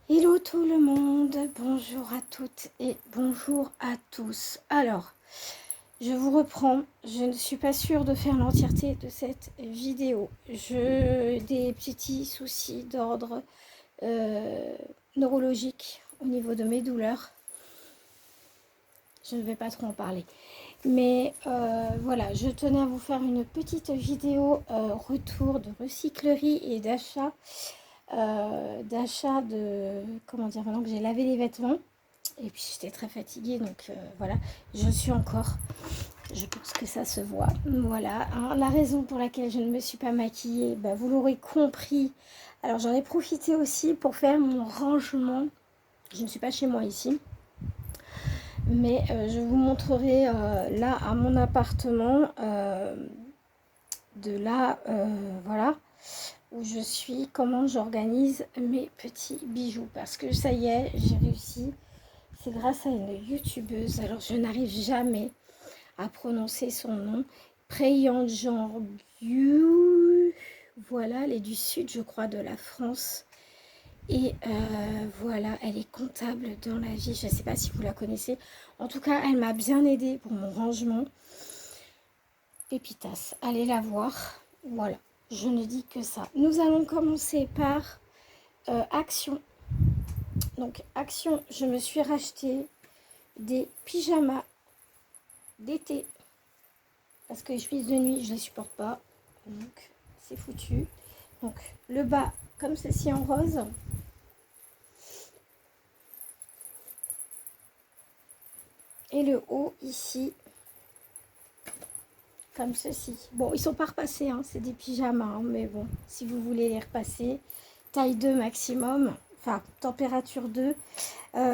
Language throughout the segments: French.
Hello tout le monde, bonjour à toutes et bonjour à tous. Alors, je vous reprends, je ne suis pas sûre de faire l'entièreté de cette vidéo. J'ai des petits soucis d'ordre euh, neurologique au niveau de mes douleurs. Je ne vais pas trop en parler. Mais voilà, je tenais à vous faire une petite vidéo retour de recyclerie et d'achat comment dire, maintenant que j'ai lavé les vêtements. Et puis j'étais très fatiguée, donc voilà, je suis encore. Je pense que ça se voit. Voilà, hein, la raison pour laquelle je ne me suis pas maquillée, bah, vous l'aurez compris. Alors j'en ai profité aussi pour faire mon rangement. Je ne suis pas chez moi ici. Mais je vous montrerai là à mon appartement, de là, voilà, où je suis, comment j'organise mes petits bijoux. Parce que ça y est, j'ai réussi. C'est grâce à une youtubeuse, alors je n'arrive jamais à prononcer son nom. Préyante genre voilà, elle est du sud, je crois, de la France. Et voilà, elle est comptable dans la vie. Je ne sais pas si vous la connaissez. En tout cas, elle m'a bien aidée pour mon rangement. Pépitas, allez la voir. Voilà, je ne dis que ça. Nous allons commencer par Action. Donc, Action, je me suis racheté des pyjamas d'été. Parce que les chemises de nuit, je ne les supporte pas. Donc, c'est foutu. Donc, le bas, comme ceci en rose. Et le haut, ici, comme ceci. Bon, ils sont pas repassés, hein, c'est des pyjamas, hein, mais bon, si vous voulez les repasser, taille 2 maximum, enfin, température 2.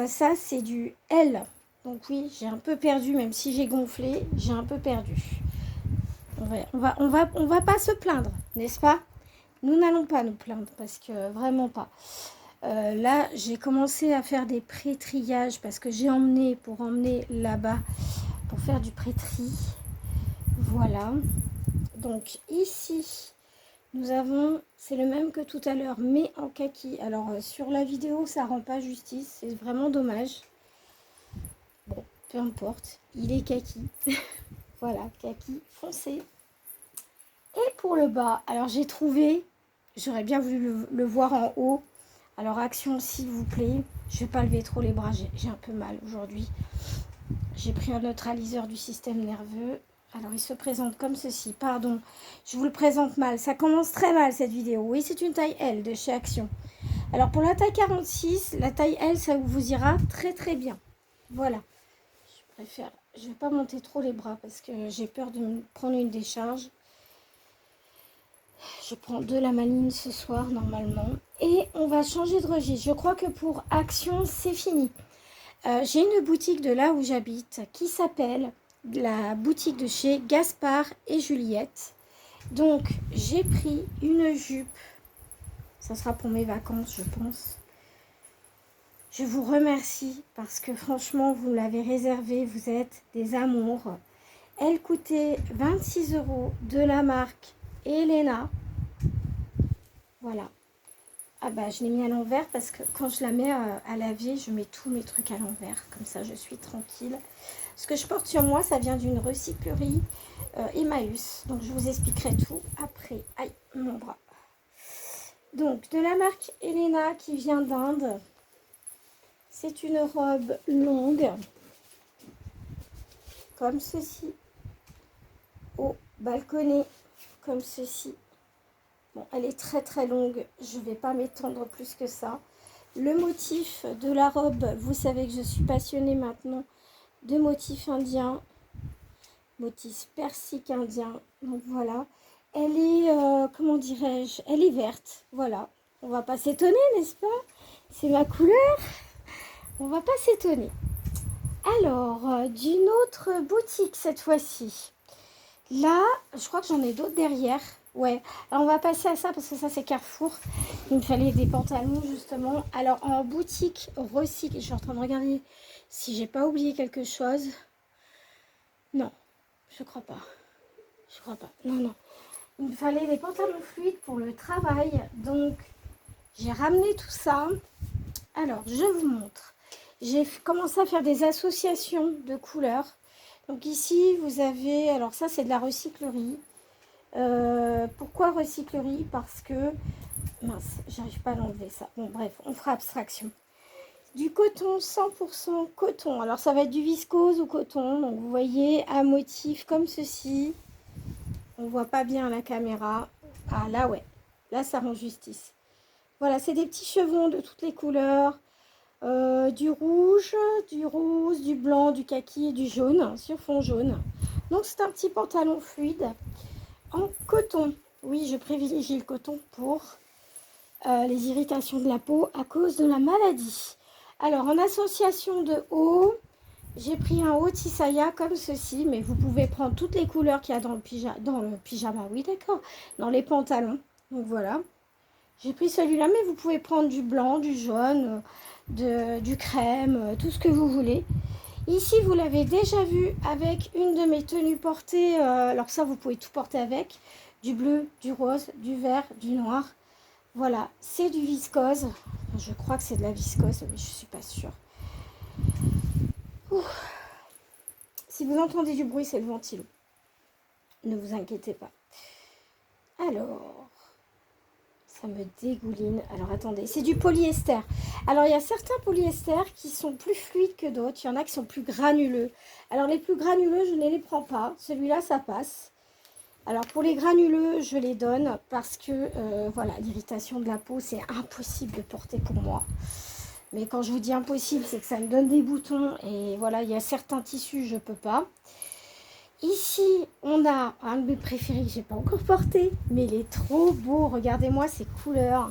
Ça, c'est du L. Donc oui, j'ai un peu perdu, même si j'ai gonflé, j'ai un peu perdu. On va pas se plaindre, n'est-ce pas? Nous n'allons pas nous plaindre, parce que vraiment pas. Là, j'ai commencé à faire des pré-triages, parce que j'ai emmené, pour emmener là-bas, pour faire du pré-tri. Voilà. Donc ici, nous avons, c'est le même que tout à l'heure, mais en kaki. Alors sur la vidéo, ça rend pas justice, c'est vraiment dommage. Bon, peu importe, il est kaki. Voilà, kaki foncé. Et pour le bas, alors j'ai trouvé, j'aurais bien voulu le voir en haut. Alors Action, s'il vous plaît, je vais pas lever trop les bras, j'ai un peu mal aujourd'hui. J'ai pris un neutraliseur du système nerveux. Alors, il se présente comme ceci. Pardon, je vous le présente mal. Ça commence très mal, cette vidéo. Oui, c'est une taille L de chez Action. Alors, pour la taille 46, la taille L, ça vous ira très, très bien. Voilà. Je préfère... Je ne vais pas monter trop les bras parce que j'ai peur de me prendre une décharge. Je prends de la maline ce soir, normalement. Et on va changer de registre. Je crois que pour Action, c'est fini. J'ai une boutique de là où j'habite qui s'appelle la boutique de chez Gaspard et Juliette. Donc j'ai pris une jupe, ça sera pour mes vacances je pense. Je vous remercie parce que franchement vous l'avez réservée, vous êtes des amours. Elle coûtait 26 € de la marque Elena. Voilà. Ah bah je l'ai mis à l'envers parce que quand je la mets à laver, je mets tous mes trucs à l'envers. Comme ça je suis tranquille. Ce que je porte sur moi, ça vient d'une recyclerie Emmaüs. Donc je vous expliquerai tout après. Aïe, mon bras. Donc de la marque Elena qui vient d'Inde. C'est une robe longue. Comme ceci. Au balconnet. Comme ceci. Bon, elle est très très longue. Je ne vais pas m'étendre plus que ça. Le motif de la robe, vous savez que je suis passionnée maintenant de motifs indiens, motif persique indien. Donc voilà, elle est, comment dirais-je, elle est verte. Voilà, on va pas s'étonner, n'est-ce pas? C'est ma couleur, on va pas s'étonner. Alors, d'une autre boutique cette fois-ci. Là, je crois que j'en ai d'autres derrière. Ouais, alors on va passer à ça parce que ça c'est Carrefour. Il me fallait des pantalons justement. Alors en boutique recycle, je suis en train de regarder si j'ai pas oublié quelque chose. Non, je crois pas. Je crois pas. Non, non. Il me fallait des pantalons fluides pour le travail. Donc j'ai ramené tout ça. Alors, je vous montre. J'ai commencé à faire des associations de couleurs. Donc ici, vous avez... Alors ça, c'est de la recyclerie. Pourquoi recyclerie? Parce que... Mince, j'arrive pas à l'enlever ça. Bon, bref, on fera abstraction. Du coton, 100% coton. Alors, ça va être du viscose ou coton. Donc, vous voyez, un motif comme ceci. On voit pas bien à la caméra. Ah, là, ouais. Là, ça rend justice. Voilà, c'est des petits chevrons de toutes les couleurs. Du rouge, du rose, du blanc, du kaki et du jaune sur fond jaune. Donc c'est un petit pantalon fluide en coton. Oui, je privilégie le coton pour les irritations de la peau à cause de la maladie. Alors en association de haut, j'ai pris un haut tissaya comme ceci, mais vous pouvez prendre toutes les couleurs qu'il y a dans le pyjama, oui d'accord, dans les pantalons. Donc voilà. J'ai pris celui-là, mais vous pouvez prendre du blanc, du jaune, du crème, tout ce que vous voulez. Ici, vous l'avez déjà vu avec une de mes tenues portées. Alors ça, vous pouvez tout porter avec. Du bleu, du rose, du vert, du noir. Voilà, c'est du viscose. Je crois que c'est de la viscose, mais je ne suis pas sûre. Ouh. Si vous entendez du bruit, c'est le ventilo. Ne vous inquiétez pas. Alors... ça me dégouline. Alors attendez, c'est du polyester. Alors il y a certains polyesters qui sont plus fluides que d'autres. Il y en a qui sont plus granuleux. Alors les plus granuleux, je ne les prends pas. Celui-là, ça passe. Alors pour les granuleux, je les donne parce que voilà, l'irritation de la peau, c'est impossible de porter pour moi. Mais quand je vous dis impossible, c'est que ça me donne des boutons. Et voilà, il y a certains tissus, je ne peux pas. Ici, on a un de mes préférés que je n'ai pas encore porté, mais il est trop beau. Regardez-moi ces couleurs.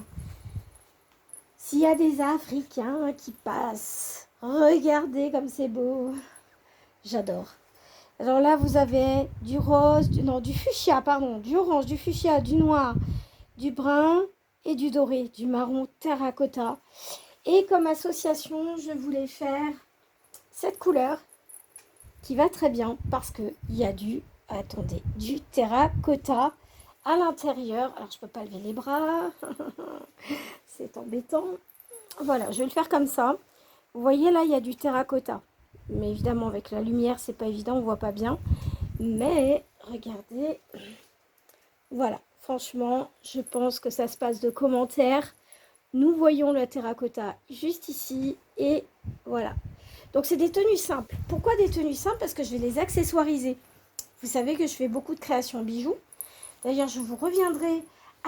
S'il y a des Africains qui passent, regardez comme c'est beau. J'adore. Alors là, vous avez du rose, du fuchsia, pardon, du orange, du fuchsia, du noir, du brun et du doré, du marron terracotta. Et comme association, je voulais faire cette couleur qui va très bien parce qu'il y a du terracotta à l'intérieur. Alors, je ne peux pas lever les bras. C'est embêtant. Voilà, je vais le faire comme ça. Vous voyez, là, il y a du terracotta. Mais évidemment, avec la lumière, c'est pas évident, on voit pas bien. Mais, regardez. Voilà, franchement, je pense que ça se passe de commentaires. Nous voyons le terracotta juste ici. Et voilà. Donc, c'est des tenues simples. Pourquoi des tenues simples? Parce que je vais les accessoiriser. Vous savez que je fais beaucoup de créations bijoux. D'ailleurs, je vous reviendrai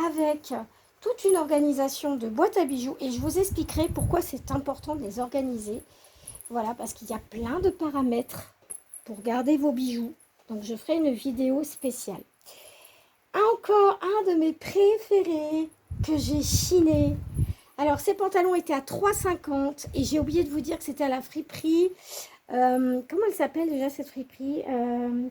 avec toute une organisation de boîtes à bijoux et je vous expliquerai pourquoi c'est important de les organiser. Voilà, parce qu'il y a plein de paramètres pour garder vos bijoux. Donc, je ferai une vidéo spéciale. Encore un de mes préférés que j'ai chiné. Alors, ces pantalons étaient à 3,50 et j'ai oublié de vous dire que c'était à la friperie. Comment elle s'appelle déjà cette friperie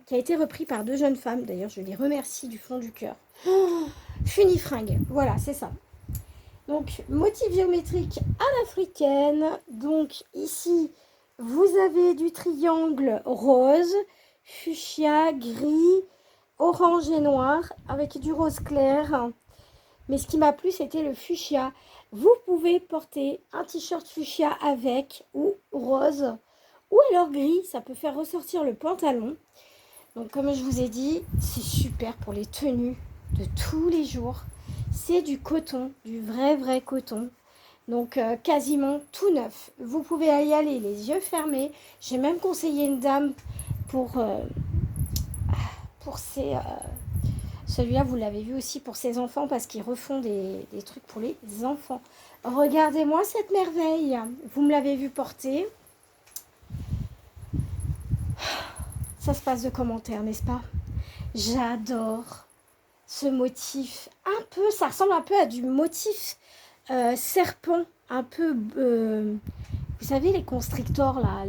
qui a été repris par deux jeunes femmes. D'ailleurs, je les remercie du fond du cœur. Oh, Funifringue, voilà, c'est ça. Donc, motif géométrique à l'africaine. Donc, ici, vous avez du triangle rose, fuchsia, gris, orange et noir avec du rose clair. Mais ce qui m'a plu, c'était le fuchsia. Vous pouvez porter un t-shirt fuchsia avec ou rose ou alors gris. Ça peut faire ressortir le pantalon. Donc, comme je vous ai dit, c'est super pour les tenues de tous les jours. C'est du coton, du vrai coton. Donc, quasiment tout neuf. Vous pouvez y aller les yeux fermés. J'ai même conseillé une dame pour ses... celui-là, vous l'avez vu aussi pour ses enfants parce qu'ils refont des trucs pour les enfants. Regardez-moi cette merveille. Vous me l'avez vu porter. Ça se passe de commentaires, n'est-ce pas? J'adore ce motif. Un peu, ça ressemble un peu à du motif serpent. Un peu, vous savez, les constrictors, là,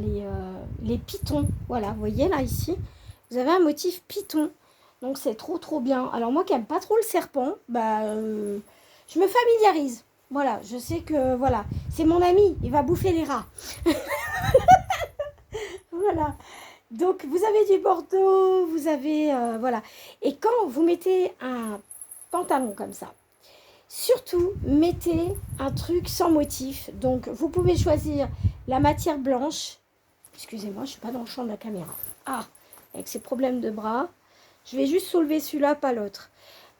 les pitons. Voilà, vous voyez là, ici, vous avez un motif python. Donc, c'est trop bien. Alors, moi qui n'aime pas trop le serpent, bah, je me familiarise. Voilà, je sais que, voilà, c'est mon ami, il va bouffer les rats. Voilà. Donc, vous avez du bordeaux, vous avez, voilà. Et quand vous mettez un pantalon comme ça, Surtout, mettez un truc sans motif. Donc, vous pouvez choisir la matière blanche. Excusez-moi, je ne suis pas dans le champ de la caméra. Ah, avec ces problèmes de bras. Je vais juste soulever celui-là, pas l'autre.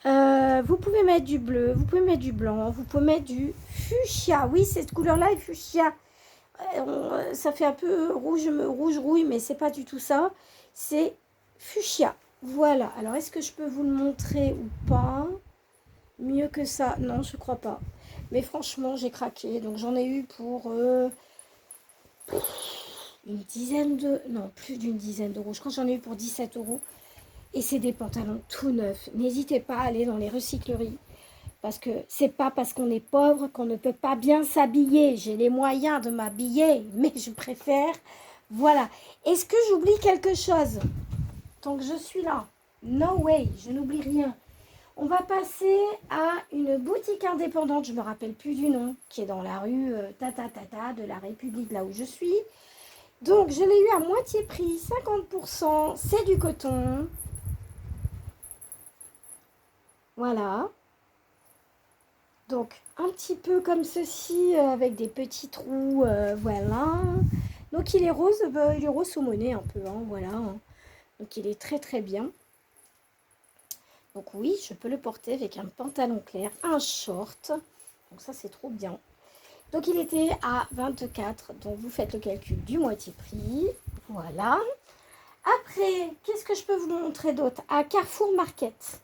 Vous pouvez mettre du bleu, vous pouvez mettre du blanc, vous pouvez mettre du fuchsia. Oui, cette couleur-là est fuchsia. Ça fait un peu rouge-rouille, mais c'est pas du tout ça. C'est fuchsia. Voilà. Alors, est-ce que je peux vous le montrer ou pas? Mieux que ça? Non, je crois pas. Mais franchement, j'ai craqué. Donc, j'en ai eu pour une dizaine de... Non, plus d'une dizaine d'euros. Je crois que j'en ai eu pour 17 euros. Et c'est des pantalons tout neufs. N'hésitez pas à aller dans les recycleries. Parce que c'est pas parce qu'on est pauvre qu'on ne peut pas bien s'habiller. J'ai les moyens de m'habiller, mais je préfère. Voilà. Est-ce que j'oublie quelque chose? Tant que je suis là. No way, je n'oublie rien. On va passer à une boutique indépendante, je ne me rappelle plus du nom, qui est dans la rue de la République, là où je suis. Donc, je l'ai eu à moitié prix, 50%, c'est du coton. Voilà. Donc, un petit peu comme ceci, avec des petits trous, voilà. Donc, il est rose saumoné un peu, hein, voilà. Donc, il est très très bien. Donc oui, je peux le porter avec un pantalon clair, un short. Donc ça, c'est trop bien. Donc il était à 24. Donc vous faites le calcul du moitié prix. Voilà. Après, qu'est-ce que je peux vous montrer d'autre? À Carrefour Market.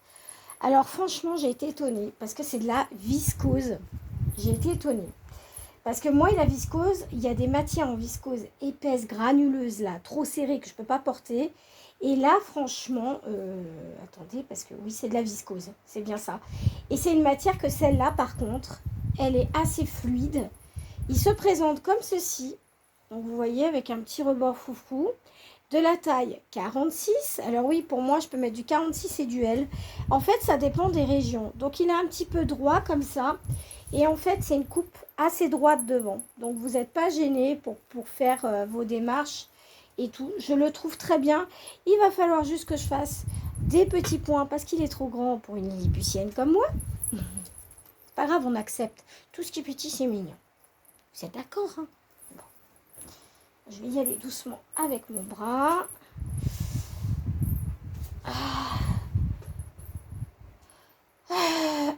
Alors franchement, j'ai été étonnée parce que c'est de la viscose. J'ai été étonnée. Parce que moi, la viscose, il y a des matières en viscose épaisse, granuleuse, là, trop serrée que je ne peux pas porter. Et là, franchement, attendez, parce que oui, c'est de la viscose, c'est bien ça. Et c'est une matière que celle-là, par contre, elle est assez fluide. Il se présente comme ceci. Donc, vous voyez, avec un petit rebord foufou. De la taille 46. Alors oui, pour moi, je peux mettre du 46 et du L. En fait, ça dépend des régions. Donc, il est un petit peu droit comme ça. Et en fait, c'est une coupe assez droite devant. Donc, vous n'êtes pas gêné pour faire vos démarches et tout. Je le trouve très bien. Il va falloir juste que je fasse des petits points parce qu'il est trop grand pour une lilliputienne comme moi. C'est pas grave, on accepte. Tout ce qui est petit, c'est mignon. Vous êtes d'accord, hein? Bon. Je vais y aller doucement avec mon bras.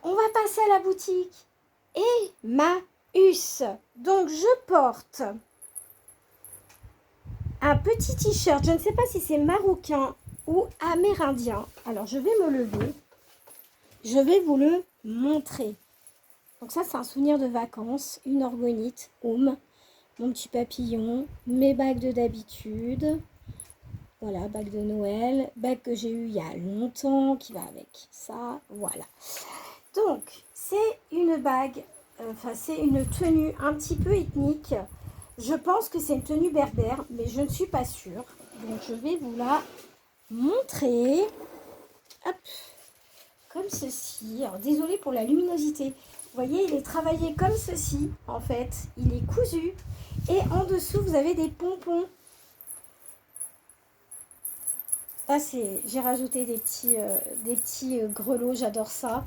On va passer à la boutique Emmaüs. Donc, je porte un petit t-shirt. Je ne sais pas si c'est marocain ou amérindien. Alors, je vais me lever. Je vais vous le montrer. Donc ça, c'est un souvenir de vacances. Une orgonite, mon petit papillon, mes bagues de d'habitude. Voilà, bague de Noël. Bague que j'ai eu il y a longtemps, qui va avec ça. Voilà. Donc, c'est une bague, c'est une tenue un petit peu ethnique. Je pense que c'est une tenue berbère, mais je ne suis pas sûre. Donc, je vais vous la montrer. Hop, comme ceci. Alors, désolée pour la luminosité. Vous voyez, il est travaillé comme ceci, en fait. Il est cousu. Et en dessous, vous avez des pompons. Là, j'ai rajouté des petits grelots. J'adore ça.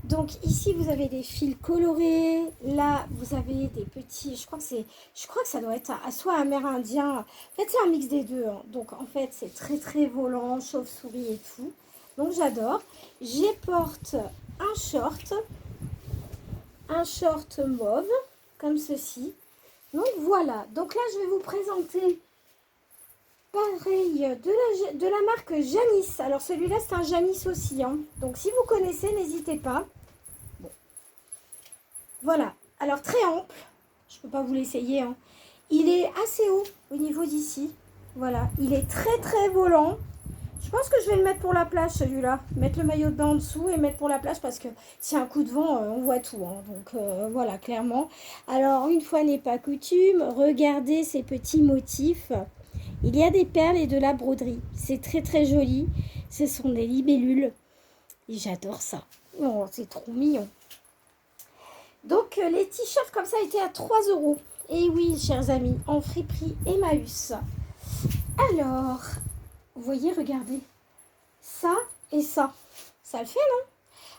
Donc ici vous avez des fils colorés, là vous avez des petits, je crois que ça doit être soit amérindien, en fait c'est un mix des deux, hein. Donc en fait c'est très très volant, chauve-souris et tout, donc j'adore. J'y porte un short mauve, comme ceci, donc voilà. Donc là je vais vous présenter pareil de la marque Janis. Alors celui-là c'est un Janis aussi, hein. Donc si vous connaissez, n'hésitez pas. Bon. Voilà, alors très ample, je ne peux pas vous l'essayer, hein. Il est assez haut au niveau d'ici. Voilà, il est très très volant. Je pense que je vais le mettre pour la plage celui-là. Mettre le maillot de bain en dessous et mettre pour la plage parce que s'il y a un coup de vent, on voit tout, hein. Donc voilà, clairement. Alors une fois n'est pas coutume, regardez ces petits motifs. Il y a des perles et de la broderie. C'est très très joli. Ce sont des libellules. Et j'adore ça. Oh, c'est trop mignon. Donc les t-shirts comme ça étaient à 3 euros. Et oui, chers amis, en friperie Emmaüs. Alors, vous voyez, regardez. Ça et ça. Ça le fait, non?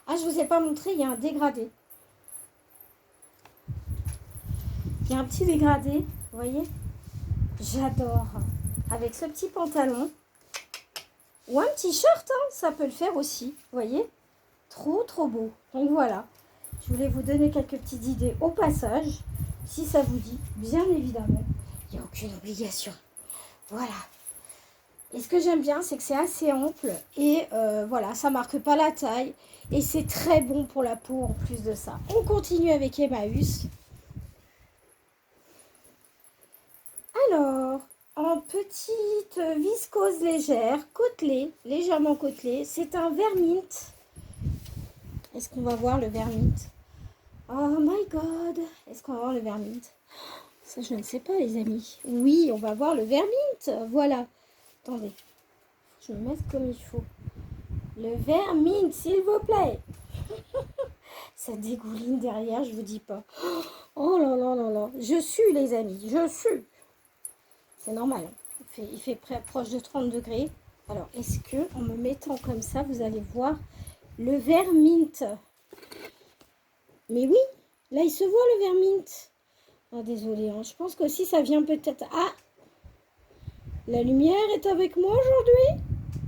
Ah, je ne vous ai pas montré, il y a un dégradé. Il y a un petit dégradé, vous voyez? J'adore. Avec ce petit pantalon. Ou un petit short, hein, ça peut le faire aussi, vous voyez? Trop, trop beau. Donc voilà. Je voulais vous donner quelques petites idées au passage. Si ça vous dit, bien évidemment. Il n'y a aucune obligation. Voilà. Et ce que j'aime bien, c'est que c'est assez ample. Et voilà, ça ne marque pas la taille. Et c'est très bon pour la peau en plus de ça. On continue avec Emmaüs. Alors, en petite viscose légère, côtelée, légèrement côtelée. C'est un vermint. Est-ce qu'on va voir le vermint? Oh my god! Est-ce qu'on va voir le vermint? Ça, je ne sais pas, les amis. Oui, on va voir le vermint. Voilà. Attendez. Je me mets comme il faut. Le vermint, s'il vous plaît. Ça dégouline derrière, je vous dis pas. Oh là là là là. Je suis, les amis. Je suis. C'est normal. Il fait proche de 30 degrés. Alors, est-ce que en me mettant comme ça, vous allez voir le vermint? Mais oui, là, il se voit le vermint. Ah, désolé, hein. Je pense qu'aussi, ça vient peut-être... Ah, la lumière est avec moi aujourd'hui.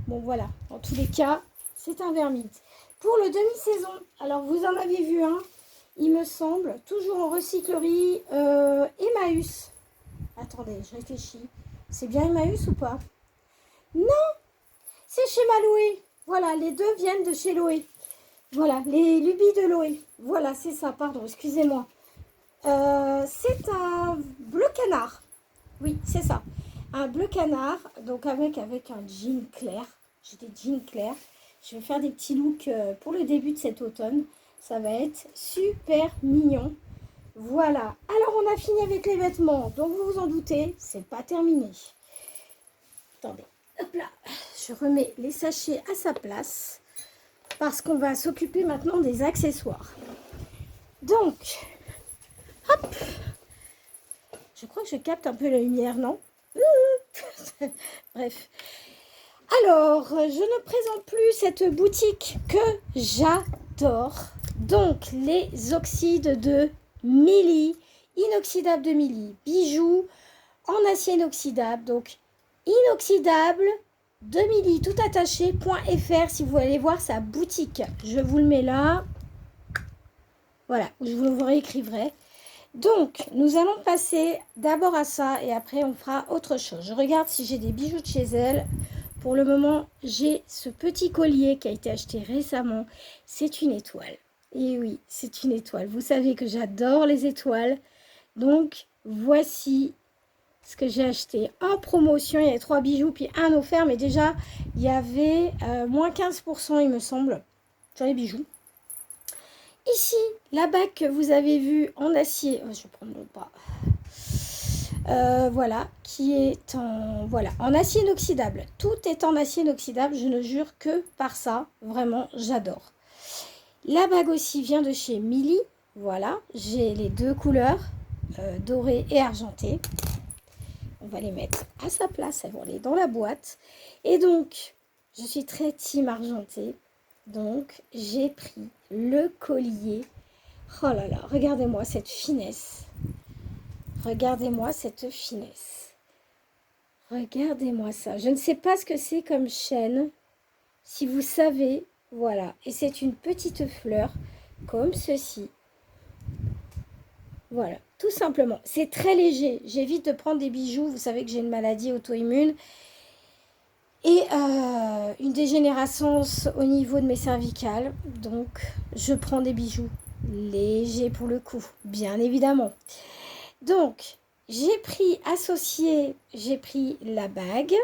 Bon, voilà. En tous les cas, c'est un vermint. Pour le demi-saison, alors, vous en avez vu un, il me semble, toujours en recyclerie, Emmaüs. Attendez, je réfléchis. C'est bien Emmaüs ou pas? Non, c'est chez Maloué. Voilà, les deux viennent de chez Loé. Voilà, les lubies de Loé. Voilà, c'est ça, pardon, excusez-moi. C'est un bleu canard. Oui, c'est ça. Un bleu canard, donc avec un jean clair. J'ai des jeans clairs. Je vais faire des petits looks pour le début de cet automne. Ça va être super mignon. Voilà. Alors, on a fini avec les vêtements. Donc, vous vous en doutez, c'est pas terminé. Attendez. Hop là. Je remets les sachets à sa place. Parce qu'on va s'occuper maintenant des accessoires. Donc, hop. Je crois que je capte un peu la lumière, non? Bref. Alors, je ne présente plus cette boutique que j'adore. Donc, les oxydes de Milly, inoxydable de Milly, bijoux en acier inoxydable. Donc, inoxydable de Milly, tout attaché.fr si vous voulez aller voir sa boutique. Je vous le mets là. Voilà, je vous réécriverai. Donc, nous allons passer d'abord à ça et après on fera autre chose. Je regarde si j'ai des bijoux de chez elle. Pour le moment, j'ai ce petit collier qui a été acheté récemment. C'est une étoile. Et oui, c'est une étoile. Vous savez que j'adore les étoiles. Donc, voici ce que j'ai acheté en promotion. Il y avait 3 bijoux puis un offert. Mais déjà, il y avait moins 15%, il me semble, sur les bijoux. Ici, la bague que vous avez vue en acier, je vais prendre l'autre bras, voilà, qui est en acier inoxydable. Tout est en acier inoxydable, je ne jure que par ça, vraiment, j'adore. La bague aussi vient de chez Milly, voilà, j'ai les deux couleurs, dorée et argentée. On va les mettre à sa place, elles vont aller dans la boîte. Et donc, je suis très team argentée. Donc, j'ai pris le collier. Oh là là, regardez-moi cette finesse. Regardez-moi cette finesse. Regardez-moi ça. Je ne sais pas ce que c'est comme chaîne. Si vous savez, voilà. Et c'est une petite fleur comme ceci. Voilà, tout simplement. C'est très léger. J'évite de prendre des bijoux. Vous savez que j'ai une maladie auto-immune. Et une dégénérescence au niveau de mes cervicales. Donc, je prends des bijoux légers pour le coup, bien évidemment. Donc, j'ai pris la bague.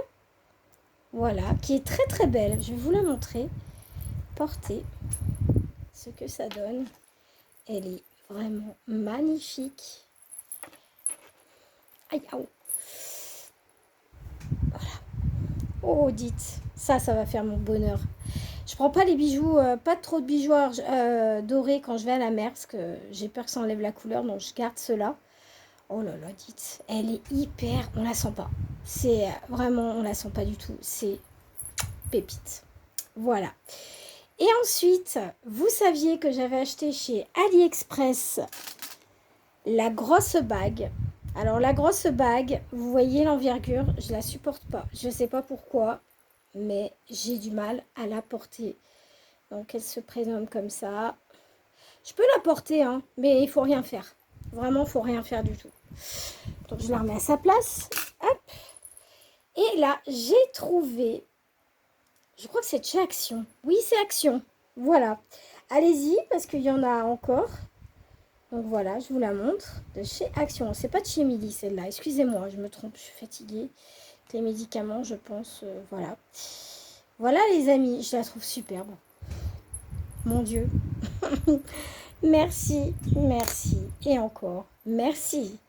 Voilà, qui est très très belle. Je vais vous la montrer. Portez ce que ça donne. Elle est vraiment magnifique. Aïe, aïe. Voilà. Oh, dites, ça va faire mon bonheur. Je prends pas les bijoux, pas trop de bijoux dorés quand je vais à la mer, parce que j'ai peur que ça enlève la couleur, donc je garde cela. Oh là là, dites, elle est hyper, on la sent pas. C'est vraiment, on la sent pas du tout. C'est pépite. Voilà. Et ensuite, vous saviez que j'avais acheté chez AliExpress La grosse bague. Alors la grosse bague, vous voyez l'envergure, je la supporte pas. Je sais pas pourquoi, mais j'ai du mal à la porter. Donc elle se présente comme ça. Je peux la porter, hein, mais il faut rien faire. Vraiment, il faut rien faire du tout. Donc je la remets à sa place. Hop. Et là, j'ai trouvé, je crois que c'est de chez Action. Oui, c'est Action. Voilà. Allez-y, parce qu'il y en a encore. Donc voilà, je vous la montre. De chez Action. C'est pas de chez Midi, celle-là. Excusez-moi, je me trompe, je suis fatiguée. Les médicaments, je pense. Voilà. Voilà, les amis. Je la trouve superbe. Mon Dieu. Merci, merci. Et encore, merci.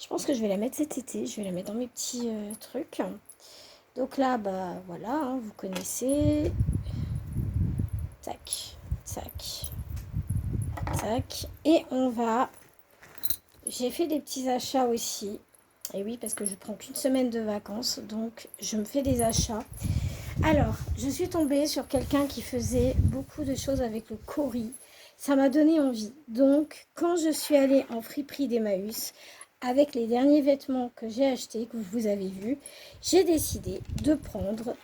Je pense que je vais la mettre cet été. Je vais la mettre dans mes petits trucs. Donc là, bah voilà, hein, vous connaissez. Tac, tac, tac. Et on va... J'ai fait des petits achats aussi. Et oui, parce que je prends qu'une semaine de vacances. Donc, je me fais des achats. Alors, je suis tombée sur quelqu'un qui faisait beaucoup de choses avec le cori. Ça m'a donné envie. Donc, quand je suis allée en friperie d'Emmaüs, avec les derniers vêtements que j'ai achetés, que vous avez vus, j'ai décidé de prendre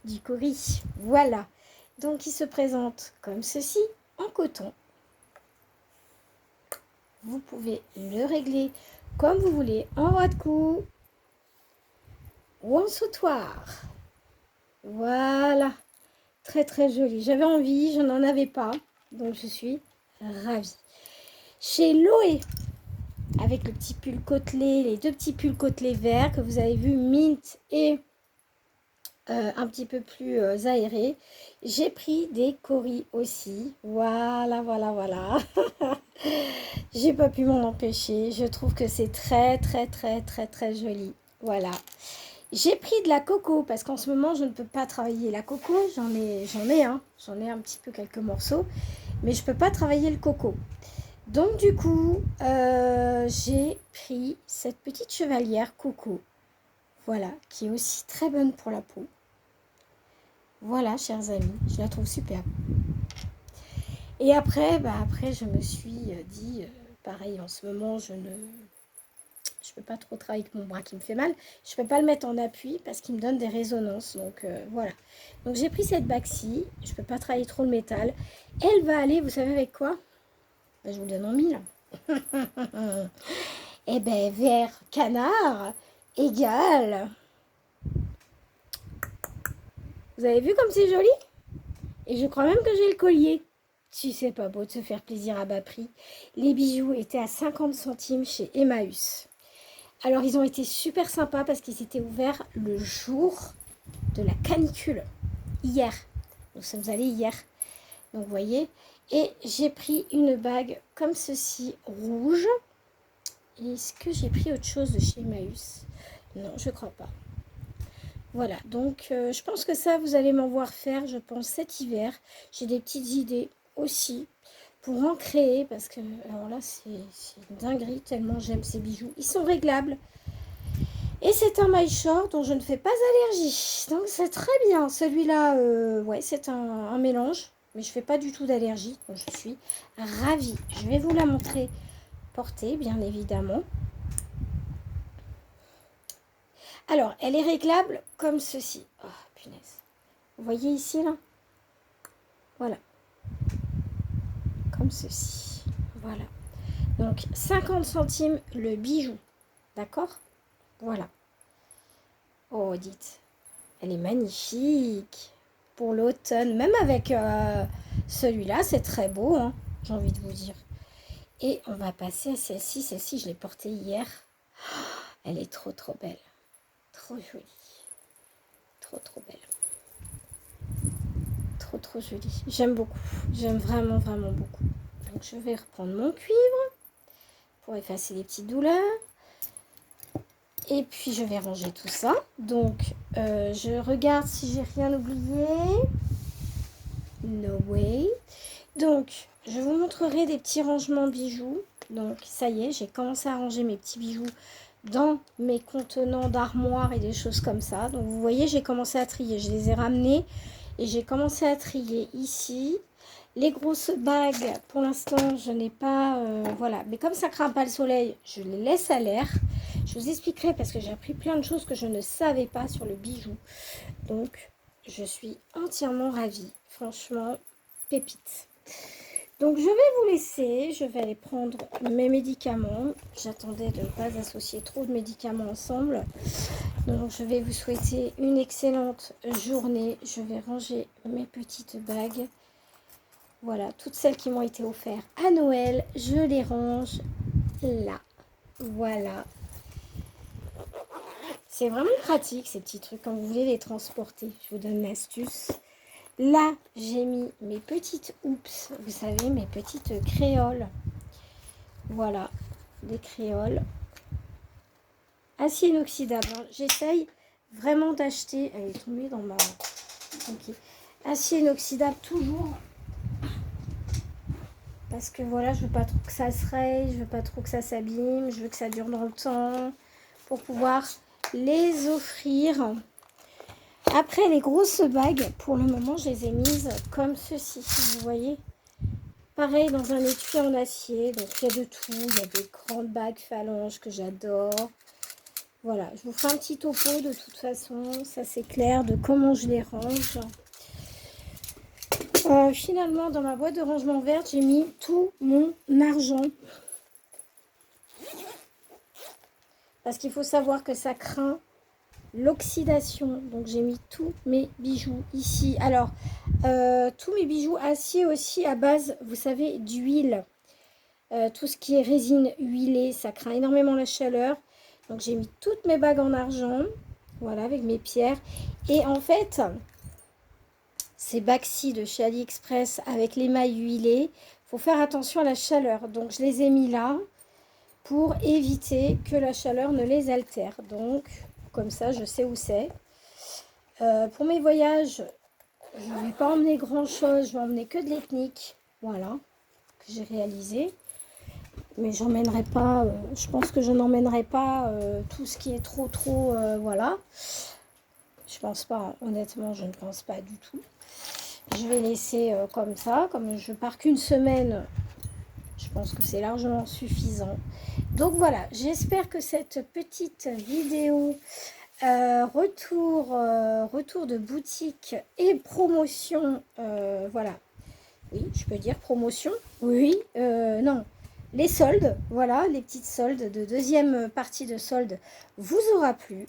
du cori. Voilà. Donc, il se présente comme ceci, en coton. Vous pouvez le régler comme vous voulez, en ras de cou ou en sautoir. Voilà. Très très joli. J'avais envie, je n'en avais pas. Donc je suis ravie. Chez Loé, avec le petit pull côtelé, les deux petits pulls côtelés verts que vous avez vu, mint et un petit peu plus aéré. J'ai pris des coris aussi. Voilà, voilà, voilà. J'ai pas pu m'en empêcher. Je trouve que c'est très, très, très, très, très joli. Voilà. J'ai pris de la coco parce qu'en ce moment, je ne peux pas travailler la coco. J'en ai un petit peu quelques morceaux. Mais je ne peux pas travailler le coco. Donc du coup, j'ai pris cette petite chevalière coco. Voilà, qui est aussi très bonne pour la peau. Voilà, chers amis, je la trouve superbe. Et après, je me suis dit, pareil, en ce moment, je peux pas trop travailler avec mon bras qui me fait mal. Je peux pas le mettre en appui parce qu'il me donne des résonances. Donc voilà. Donc j'ai pris cette bague-ci. Je peux pas travailler trop le métal. Elle va aller, vous savez avec quoi? Ben, je vous le donne en mille. Eh ben, vert canard égale. Vous avez vu comme c'est joli? Et je crois même que j'ai le collier. Si c'est pas beau de se faire plaisir à bas prix. Les bijoux étaient à 50 centimes chez Emmaüs. Alors, ils ont été super sympas parce qu'ils étaient ouverts le jour de la canicule. Hier. Nous sommes allés hier. Donc, vous voyez. Et j'ai pris une bague comme ceci, rouge. Est-ce que j'ai pris autre chose de chez Emmaüs? Non, je crois pas. Voilà, donc je pense que ça, vous allez m'en voir faire, je pense, cet hiver. J'ai des petites idées aussi pour en créer, parce que, alors là, c'est une dinguerie, tellement j'aime ces bijoux. Ils sont réglables. Et c'est un maille short dont je ne fais pas allergie. Donc c'est très bien. Celui-là, ouais, c'est un mélange, mais je ne fais pas du tout d'allergie. Donc je suis ravie. Je vais vous la montrer portée, bien évidemment. Alors, elle est réglable comme ceci. Oh, punaise. Vous voyez ici, là? Voilà. Comme ceci. Voilà. Donc, 50 centimes le bijou. D'accord? Voilà. Oh, dites. Elle est magnifique. Pour l'automne. Même avec celui-là, c'est très beau, hein, j'ai envie de vous dire. Et on va passer à celle-ci. Celle-ci, je l'ai portée hier. Oh, elle est trop, trop belle. Trop jolie. Trop, trop belle. Trop, trop jolie. J'aime beaucoup. J'aime vraiment, vraiment beaucoup. Donc, je vais reprendre mon cuivre pour effacer les petites douleurs. Et puis, je vais ranger tout ça. Donc, je regarde si j'ai rien oublié. No way. Donc, je vous montrerai des petits rangements bijoux. Donc, ça y est, j'ai commencé à ranger mes petits bijoux dans mes contenants d'armoire et des choses comme ça. Donc, vous voyez, j'ai commencé à trier. Je les ai ramenés et j'ai commencé à trier ici. Les grosses bagues, pour l'instant, je n'ai pas... voilà. Mais comme ça craint pas le soleil, je les laisse à l'air. Je vous expliquerai parce que j'ai appris plein de choses que je ne savais pas sur le bijou. Donc, je suis entièrement ravie. Franchement, pépite. Donc, je vais vous laisser. Je vais aller prendre mes médicaments. J'attendais de ne pas associer trop de médicaments ensemble. Donc, je vais vous souhaiter une excellente journée. Je vais ranger mes petites bagues. Voilà, toutes celles qui m'ont été offertes à Noël, je les range là. Voilà. C'est vraiment pratique ces petits trucs quand vous voulez les transporter. Je vous donne l'astuce. Là, j'ai mis mes petites oups, vous savez, mes petites créoles. Voilà, des créoles. Acier inoxydable. J'essaye vraiment d'acheter. Elle est tombée dans ma... Ok. Acier inoxydable toujours. Parce que voilà, je veux pas trop que ça se raye, je veux pas trop que ça s'abîme, je veux que ça dure dans le temps pour pouvoir les offrir. Après, les grosses bagues, pour le moment, je les ai mises comme ceci, vous voyez. Pareil, dans un étui en acier, donc il y a de tout. Il y a des grandes bagues phalanges que j'adore. Voilà, je vous ferai un petit topo de toute façon, ça c'est clair, de comment je les range. Finalement, dans ma boîte de rangement verte, j'ai mis tout mon argent. Parce qu'il faut savoir que ça craint l'oxydation. Donc, j'ai mis tous mes bijoux ici. Alors, tous mes bijoux acier aussi à base, vous savez, d'huile. Tout ce qui est résine huilée, ça craint énormément la chaleur. Donc, j'ai mis toutes mes bagues en argent. Voilà, avec mes pierres. Et en fait... ces bagues-ci de chez AliExpress avec l'émail huilé, il faut faire attention à la chaleur. Donc, je les ai mis là pour éviter que la chaleur ne les altère. Donc, comme ça, je sais où c'est. Pour mes voyages, je ne vais pas emmener grand-chose. Je vais emmener que de l'ethnique. Voilà, que j'ai réalisé. Mais j'emmènerai pas, je pense que je n'emmènerai pas tout ce qui est trop, voilà. Je pense pas, honnêtement, je ne pense pas du tout. Je vais laisser comme ça, comme je pars qu'une semaine, je pense que c'est largement suffisant. Donc voilà, j'espère que cette petite vidéo retour de boutique et promotion, voilà, oui, je peux dire promotion, oui, non, les soldes, voilà, les petites soldes de deuxième partie de soldes vous aura plu.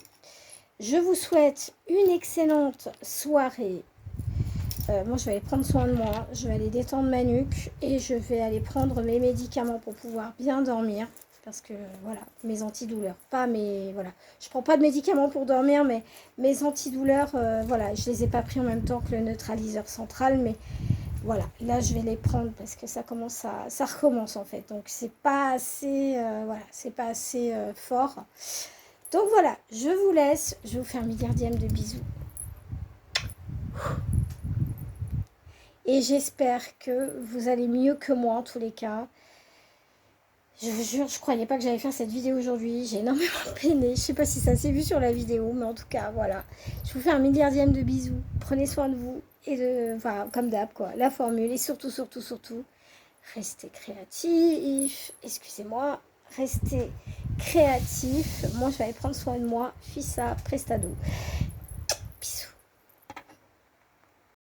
Je vous souhaite une excellente soirée. Moi, je vais aller prendre soin de moi. Je vais aller détendre ma nuque et je vais aller prendre mes médicaments pour pouvoir bien dormir. Parce que, voilà, mes antidouleurs. Pas mes... Voilà. Je prends pas de médicaments pour dormir, mais mes antidouleurs, voilà, je les ai pas pris en même temps que le neutraliseur central. Mais voilà, là, je vais les prendre parce que ça commence à... Ça recommence, en fait. Donc, c'est pas assez... voilà, c'est pas assez fort. Donc, voilà, je vous laisse. Je vais vous faire 1 milliardième de bisous. Et j'espère que vous allez mieux que moi en tous les cas. Je vous jure, je ne croyais pas que j'allais faire cette vidéo aujourd'hui. J'ai énormément peiné. Je ne sais pas si ça s'est vu sur la vidéo, mais en tout cas, voilà. Je vous fais 1 milliardième de bisous. Prenez soin de vous. Et de, enfin, comme d'hab, quoi. La formule. Et surtout, restez créatif. Excusez-moi. Restez créatif. Moi, je vais aller prendre soin de moi. Fissa Prestado.